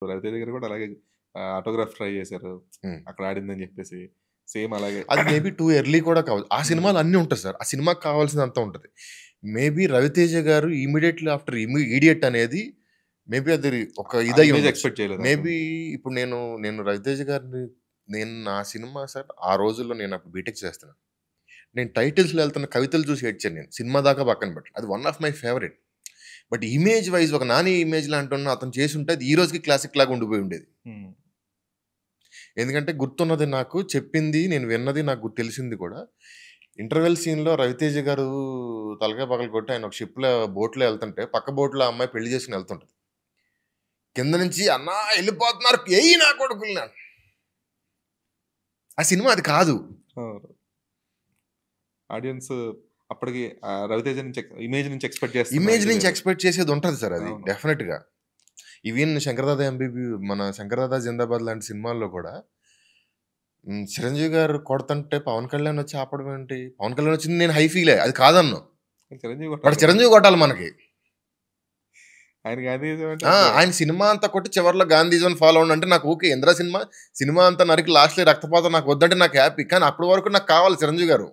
రవితేజ గారు కూడా అలాగే ఆటోగ్రాఫ్ ట్రై చేశారు. హ్మ్. అక్కడ ఆడిందని చెప్పేసి. సేమ్ అలాగే. అది మేబీ టూ ఎర్లీ కూడా కావచ్చు. ఆ సినిమాలో అన్నీ ఉంటాయి సార్. ఆ సినిమాకి కావాల్సినంత ఉంటది. మేబీ 'రవితేజ' గారు ఇమ్మీడియేట్‌లీ ఆఫ్టర్ 'ఈడియట్' అనేది మేబీ అది ఒక ఆ ఇదై ఇమేజ్ ఉండొచ్చు. ఎక్స్‌పెక్ట్ చేయలేదనుకుంటా. మేబీ ఇప్పుడు నేను 'రవితేజ' గారిని నా సినిమా సార్ ఆ రోజుల్లో నేనప్పుడు బీటెక్ చేస్తున్నాను. నేను టైటిల్స్‌లో ఎళ్తున్న కవితలు చూసి ఏడ్చాను నేను. సినిమా దాకా పక్కన పెట్టండి. అది one of my favourite. But image wise ఒక 'నాని' ఇమేజ్‌లా అంటున్న అతను చేసుంటే అది ఈ రోజుకి క్లాసిక్ లాగా ఉండిపోయి ఉండేది. హ్మ్. ఎందుకంటే గుర్తున్నది నాకు, చెప్పింది, నేను విన్నది నాకు తెలిసింది కూడా. ఇంటర్వెల్ సీన్‌లో 'రవితేజ' గారు తలకాయ పగలగొట్టి ఆయన ఒక షిప్‌లో బోట్‌లో ఎళ్తుంటే, పక్క బోట్‌లో ఆ అమ్మాయి పెళ్లి చేసుకొని ఎళ్తుంటది. కింద నుంచి "అన్నా ఎళ్ళిపోతున్నారు ఎయ్యి నా కొడుకుల్ని" ఆ సినిమా అది కాదు. అవును. ఆడియన్స్ అప్పటికి 'రవితేజ' నుంచి ఇమేజ్ నుంచి ఎక్స్‌పెక్ట్ చేస్తున్న ఇమేజ్ ఇది నుంచి వేరు. ఎక్స్‌పెక్ట్ చేసేది ఉంటది సార్ అది. అవును. డెఫినెట్‌గా. ఈవెన్ 'శంకర్దాదా ఎంబీబీ' మన 'శంకర్దాదా జిందాబాద్' లాంటి సినిమాల్లో కూడా చిరంజీవి గారు కొడతంటే పవన్ కళ్యాణ్ వచ్చి ఆపడం ఏంటి? పవన్ కళ్యాణ్ వచ్చింది నేను హై ఫీలే అది కాదనను. చిరంజీవి బట్ కొట్టాలి కదా! చిరంజీవి కొట్టాలి మనకి. ఆయన గాంధీయిజం అంటే ఆ! అసలు ఆయన సినిమా అంతా కొట్టి చివర్లో గాంధీజంని ఫాలో అవ్వండి అంటే నాకు ఓకే. 'ఇంద్ర' సినిమా, సినిమా అంతా నరికి లాస్ట్‌లో రక్తపాతం నాకు వద్దంటే నాకు హ్యాపీ. కానీ అప్పటి వరకు నాకు కావాలి చిరంజీవి గారు.